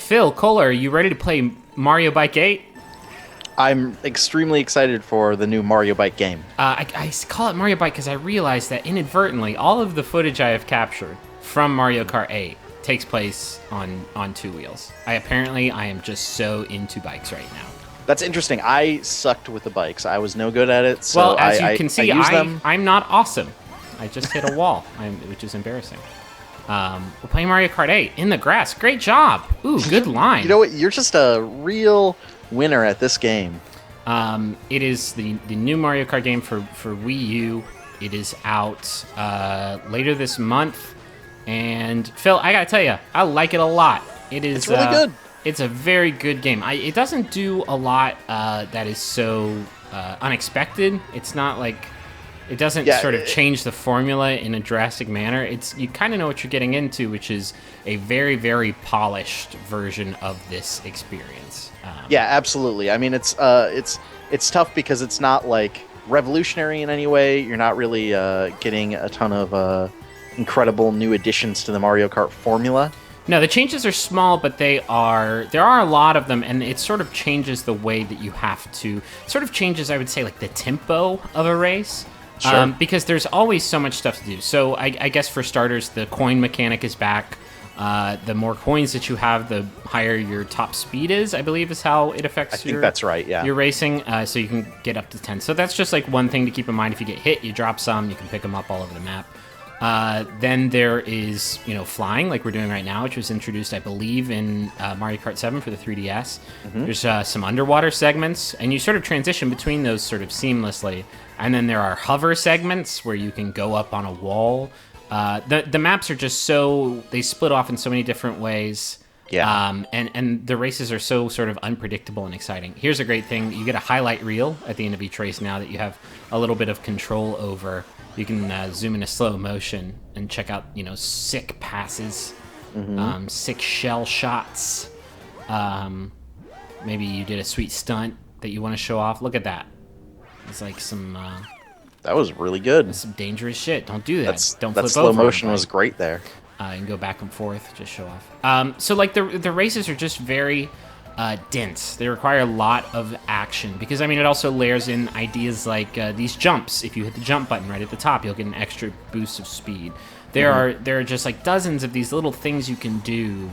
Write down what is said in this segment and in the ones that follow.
Phil, Kohler, are you ready to play Mario Bike 8? I'm extremely excited for the new Mario Bike game. I call it Mario Bike because I realized that inadvertently, all of the footage I have captured from Mario Kart 8 takes place on two wheels. I am just so into bikes right now. That's interesting. I sucked with the bikes. I was no good at it. So well, as you can see, them. I'm not awesome. I just hit a wall, which is embarrassing. We're playing Mario Kart 8 in the grass. Great job. Ooh, good line. You know what? You're just a real winner at this game. It is the new Mario Kart game for Wii U. It is out later this month. And Phil, I gotta tell you, I like it a lot. It's really good. It's a very good game. It doesn't do a lot that is so unexpected. It's not like it doesn't sort of change the formula in a drastic manner. You kind of know what you're getting into, which is a very, very polished version of this experience. Yeah, absolutely. I mean, it's tough because it's not like revolutionary in any way. You're not really getting a ton of incredible new additions to the Mario Kart formula. No, the changes are small, but there are a lot of them, and it sort of changes the way that you have to. It sort of changes, I would say, like the tempo of a race. Sure. Because there's always so much stuff to do. So I guess for starters, the coin mechanic is back. The more coins that you have, the higher your top speed is, I believe is how it affects I think that's right, yeah. Your racing, so you can get up to 10. So that's just like one thing to keep in mind. If you get hit, you drop some, you can pick them up all over the map. Then there is, flying like we're doing right now, which was introduced, I believe, in Mario Kart 7 for the 3DS. Mm-hmm. There's some underwater segments, and you sort of transition between those sort of seamlessly. And then there are hover segments where you can go up on a wall. The maps are just they split off in so many different ways. Yeah. And the races are so sort of unpredictable and exciting. Here's a great thing. You get a highlight reel at the end of each race now that you have a little bit of control over. You can zoom into slow motion and check out, sick passes, sick shell shots. Maybe you did a sweet stunt that you want to show off. Look at that. It's like some... that was really good. Some dangerous shit. Don't do that. Don't flip over. That slow motion was great there. You can go back and forth, just show off. So like the races are just very dense. They require a lot of action because it also layers in ideas like these jumps. If you hit the jump button right at the top, you'll get an extra boost of speed. There are just like dozens of these little things you can do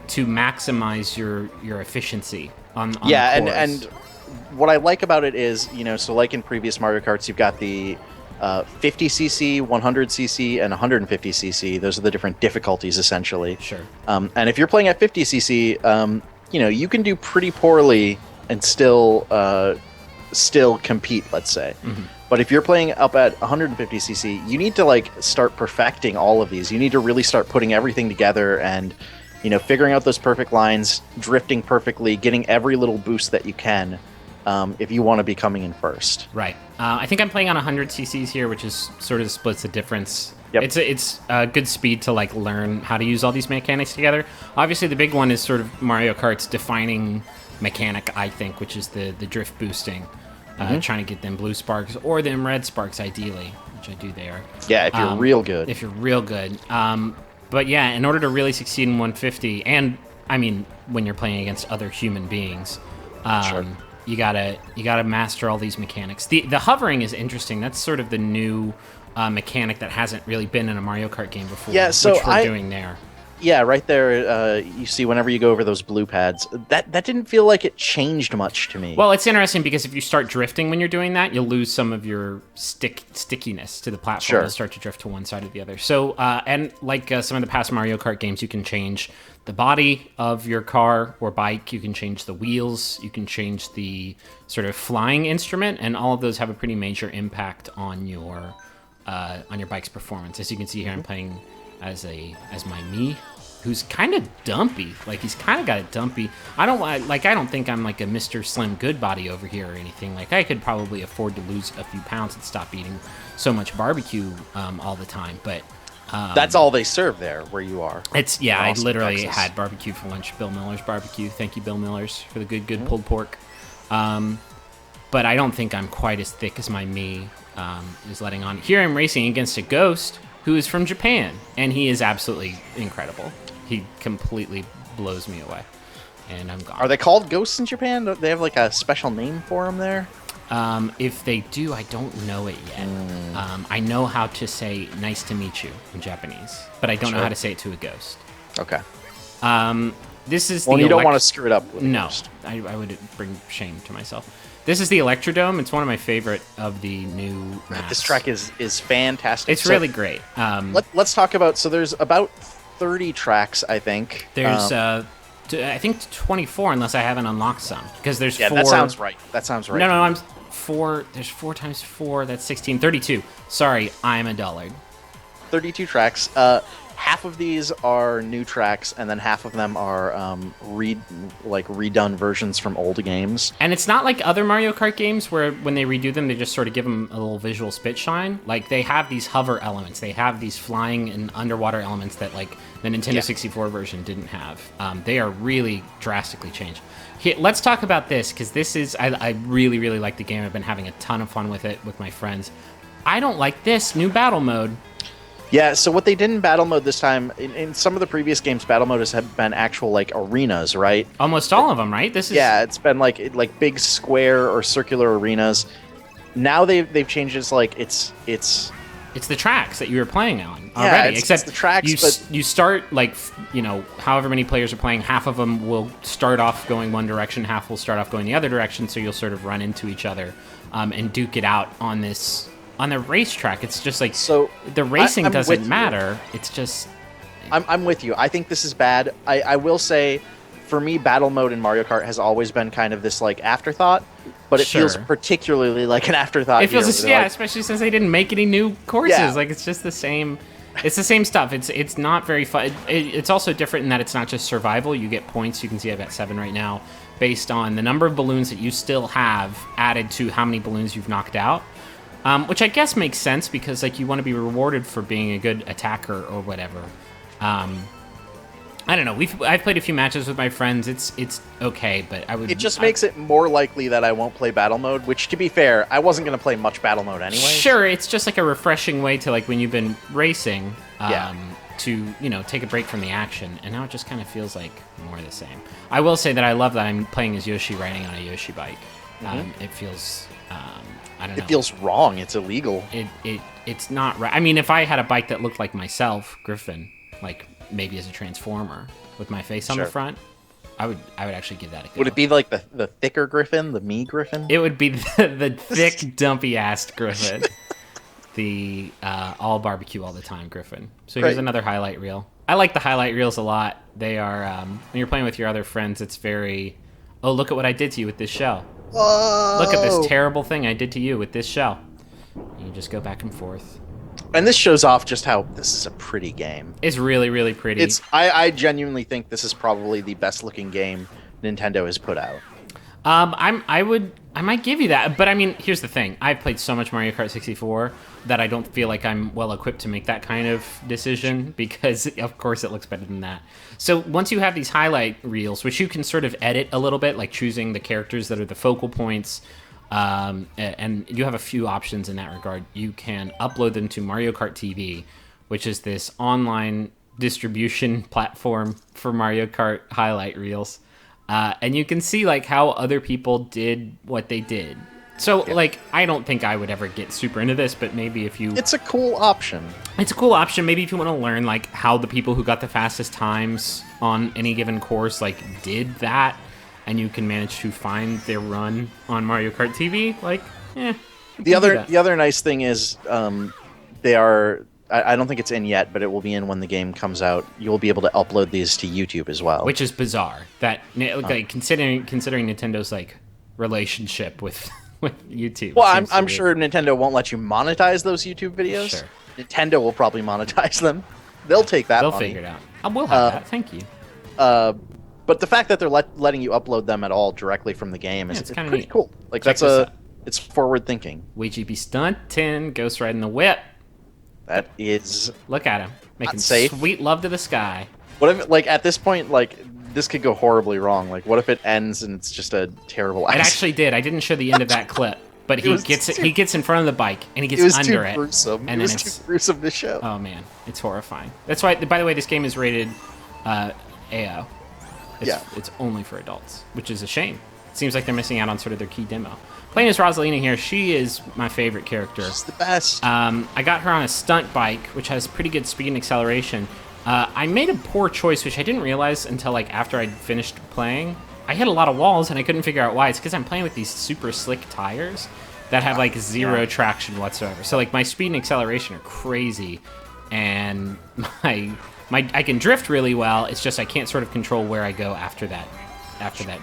to maximize your efficiency on the course. and what I like about it is, so like in previous Mario Karts, you've got the 50cc, 100cc, and 150cc. Those are the different difficulties, essentially. Sure. And if you're playing at 50cc, you can do pretty poorly and still compete, let's say. Mm-hmm. But if you're playing up at 150cc, you need to start perfecting all of these. You need to really start putting everything together and figuring out those perfect lines, drifting perfectly, getting every little boost that you can. If you want to be coming in first. Right. I think I'm playing on 100 cc's here, which is sort of splits the difference. Yep. It's a good speed to learn how to use all these mechanics together. Obviously, the big one is sort of Mario Kart's defining mechanic, I think, which is the drift boosting. Trying to get them blue sparks or them red sparks, ideally, which I do there. Yeah, if you're real good. If you're real good. But yeah, in order to really succeed in 150, and when you're playing against other human beings, sure. You gotta master all these mechanics. The hovering is interesting. That's sort of the new mechanic that hasn't really been in a Mario Kart game before. Yeah, so which we're doing there. Yeah, right there. You see, whenever you go over those blue pads, that didn't feel like it changed much to me. Well, it's interesting because if you start drifting when you're doing that, you'll lose some of your stickiness to the platform. Sure. You'll start to drift to one side or the other. So, and like some of the past Mario Kart games, you can change the body of your car or bike. You can change the wheels. You can change the sort of flying instrument, and all of those have a pretty major impact on your bike's performance. As you can see here, I'm playing as my Mii, who's kind of dumpy. He's kind of got a dumpy. I don't think I'm like a Mr. Slim Goodbody over here or anything. I could probably afford to lose a few pounds and stop eating so much barbecue all the time. But that's all they serve there where you are. I literally had barbecue for lunch. Bill Miller's barbecue. Thank you, Bill Miller's, for the good pulled pork. But I don't think I'm quite as thick as my Mii is letting on. Here I'm racing against a Ghost who is from Japan, and he is absolutely incredible. He completely blows me away. and I'm gone. Are they called ghosts in Japan? Do they have like a special name for them there? If they do, I don't know it yet. I know how to say "nice to meet you" in Japanese, but I don't know how to say it to a ghost. Okay. This is Well, you don't want to screw it up with No, I would bring shame to myself. This is the Electrodome. It's one of my favorite of the new maps. This track is fantastic. It's really great. Let's talk about. So there's about 30 tracks, I think. There's I think 24, unless I haven't unlocked some, because there's 4. That sounds right. No, I'm 4. There's 4 times 4. That's 16. 32. Sorry, I'm a dullard. 32 tracks. Half of these are new tracks, and then half of them are redone versions from old games. And it's not like other Mario Kart games where when they redo them, they just sort of give them a little visual spit shine. Like, they have these hover elements. They have these flying and underwater elements that, like, the Nintendo 64 version didn't have. They are really drastically changed. Here, let's talk about this, because this is... I really, really like the game. I've been having a ton of fun with it with my friends. I don't like this new battle mode. Yeah, so what they did in battle mode this time, in some of the previous games, battle mode has been actual like arenas, right? Almost all of them, right? This is it's been like big square or circular arenas. Now they've changed it. It's the tracks that you were playing on already. It's except the tracks, you start like however many players are playing. Half of them will start off going one direction, half will start off going the other direction. So you'll sort of run into each other and duke it out on this. On the racetrack, it's just like the racing doesn't matter. It's just I'm with you. I think this is bad. I will say, for me, battle mode in Mario Kart has always been kind of this like afterthought, but it feels particularly like an afterthought. It feels especially since they didn't make any new courses. Yeah. Like, it's just the same. It's the same stuff. It's not very fun. It's also different in that it's not just survival. You get points. You can see I've got 7 right now, based on the number of balloons that you still have added to how many balloons you've knocked out. Which I guess makes sense because, like, you want to be rewarded for being a good attacker or whatever. I don't know. I've played a few matches with my friends. It's okay, but It just makes it more likely that I won't play battle mode. Which, to be fair, I wasn't going to play much battle mode anyway. Sure, it's just like a refreshing way to, like, when you've been racing, to take a break from the action. And now it just kind of feels like more the same. I will say that I love that I'm playing as Yoshi riding on a Yoshi bike. It feels. I don't know. It feels wrong. It's illegal. It's not right. I mean, if I had a bike that looked like myself, Griffin, like maybe as a transformer with my face on the front, I would actually give that a go. Would it be like the thicker Griffin, the me Griffin? It would be the thick, dumpy-assed Griffin. The all barbecue all the time Griffin. So here's another highlight reel. I like the highlight reels a lot. They are, when you're playing with your other friends, it's very, oh, look at what I did to you with this shell. Whoa. Look at this terrible thing I did to you with this shell. You just go back and forth. And this shows off just how this is a pretty game. It's really, really pretty. I genuinely think this is probably the best looking game Nintendo has put out. I might give you that, but I mean, here's the thing. I've played so much Mario Kart 64 that I don't feel like I'm well equipped to make that kind of decision because, of course, it looks better than that. So once you have these highlight reels, which you can sort of edit a little bit, like choosing the characters that are the focal points, and you have a few options in that regard. You can upload them to Mario Kart TV, which is this online distribution platform for Mario Kart highlight reels. And you can see like how other people did what they did. So like, I don't think I would ever get super into this, but maybe if you... It's a cool option. It's a cool option. Maybe if you want to learn like how the people who got the fastest times on any given course like did that, and you can manage to find their run on Mario Kart TV, like, The other nice thing is they are... I don't think it's in yet, but it will be in when the game comes out. You'll be able to upload these to YouTube as well, which is bizarre. That like considering Nintendo's like relationship with YouTube. Well, I'm sure Nintendo won't let you monetize those YouTube videos. Sure. Nintendo will probably monetize them. They'll take that. They'll money. Figure it out. I will have that. Thank you. But the fact that they're letting you upload them at all directly from the game is pretty neat. Cool. Like it's forward thinking. WGP stunting, Ghost riding the whip. That is... Look at him. Making safe. Sweet love to the sky. What if, like, at this point, like, this could go horribly wrong. Like, what if it ends and it's just a terrible accident? It actually did. I didn't show the end of that clip. But he gets in front of the bike, and he gets under it. It was too gruesome. And it was too gruesome to show. Oh, man. It's horrifying. That's why, by the way, this game is rated AO. It's only for adults, which is a shame. It seems like they're missing out on sort of their key demo. Playing as Rosalina here, she is my favorite character. She's the best. I got her on a stunt bike, which has pretty good speed and acceleration. I made a poor choice, which I didn't realize until like after I'd finished playing. I hit a lot of walls, and I couldn't figure out why. It's because I'm playing with these super slick tires that have like zero traction whatsoever. So like my speed and acceleration are crazy, and I can drift really well. It's just I can't sort of control where I go after that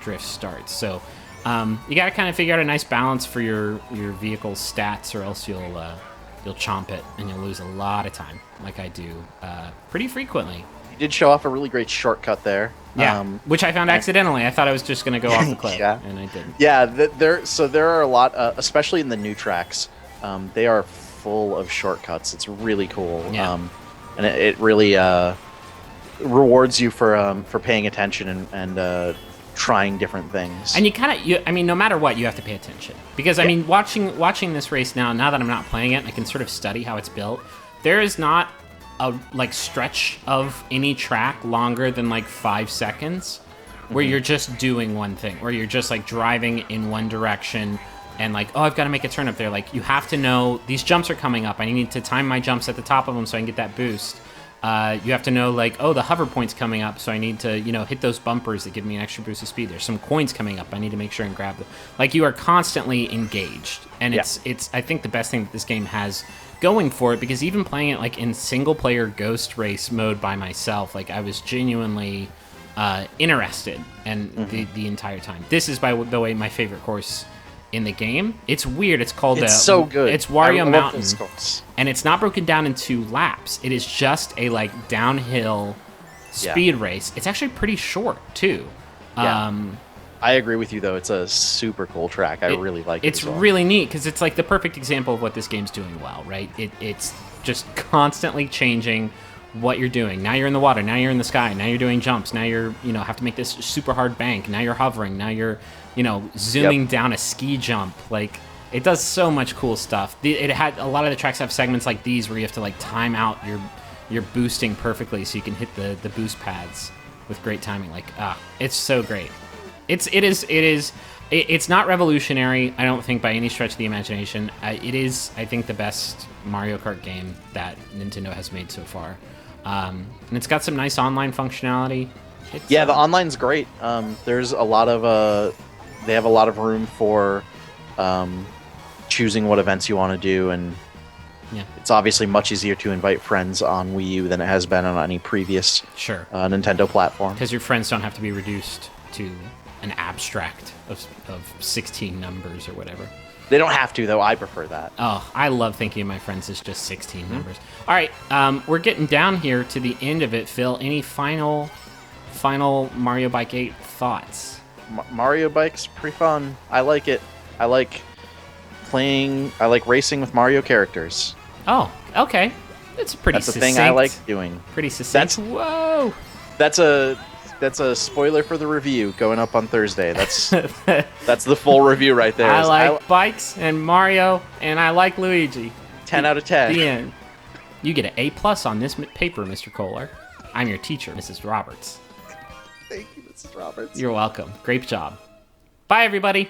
drift starts. So you got to kind of figure out a nice balance for your vehicle's stats, or else you'll chomp it and you'll lose a lot of time, like I do pretty frequently. You did show off a really great shortcut there. Yeah, which I found accidentally. I thought I was just going to go off the cliff, and I didn't. Yeah, there are a lot, especially in the new tracks. They are full of shortcuts. It's really cool. Yeah. And it really rewards you for paying attention and trying different things. And I mean, no matter what, you have to pay attention. Because, I mean, watching this race now that I'm not playing it, I can sort of study how it's built. There is not a, like, stretch of any track longer than, like, 5 seconds where you're just doing one thing, where you're just, like, driving in one direction and, like, oh, I've got to make a turn up there. Like, you have to know these jumps are coming up. I need to time my jumps at the top of them so I can get that boost. You have to know, like, oh, the hover point's coming up, so I need to, hit those bumpers that give me an extra boost of speed. There's some coins coming up. I need to make sure and grab them. Like, you are constantly engaged. And it's I think, the best thing that this game has going for it, because even playing it, like, in single-player Ghost Race mode by myself, like, I was genuinely interested and the entire time. This is, by the way, my favorite course in the game. It's weird. It's called so good. It's Wario Mountain, and it's not broken down into laps. It is just a like downhill speed race. It's actually pretty short too. Yeah. I agree with you though. It's a super cool track. I really like it. It's really neat because it's like the perfect example of what this game's doing well, right? It's just constantly changing what you're doing. Now you're in the water. Now you're in the sky. Now you're doing jumps. Now you're have to make this super hard bank. Now you're hovering. Now you're zooming down a ski jump. Like, it does so much cool stuff. It had a lot of the tracks have segments like these where you have to like time out your boosting perfectly so you can hit the boost pads with great timing. Like, it's so great. It's not revolutionary, I don't think, by any stretch of the imagination. It is, I think, the best Mario Kart game that Nintendo has made so far. And it's got some nice online functionality. The online's great. There's a lot of they have a lot of room for choosing what events you want to do, and it's obviously much easier to invite friends on Wii U than it has been on any previous Nintendo platform. Because your friends don't have to be reduced to an abstract of 16 numbers or whatever. They don't have to, though. I prefer that. Oh, I love thinking of my friends as just 16 numbers. All right, we're getting down here to the end of it, Phil. Any final Mario Bike 8 thoughts? Mario Bike's pretty fun. I like it. I like racing with Mario characters. Oh, okay. That's pretty That's the succinct. thing I like doing. Pretty succinct. Whoa! That's a spoiler for the review going up on Thursday. That's the full review right there. I like bikes and Mario, and I like Luigi. 10 out of 10. The end. You get an A+ on this paper, Mr. Kohler. I'm your teacher, Mrs. Roberts. Thank you, Mrs. Roberts. You're welcome. Great job. Bye, everybody.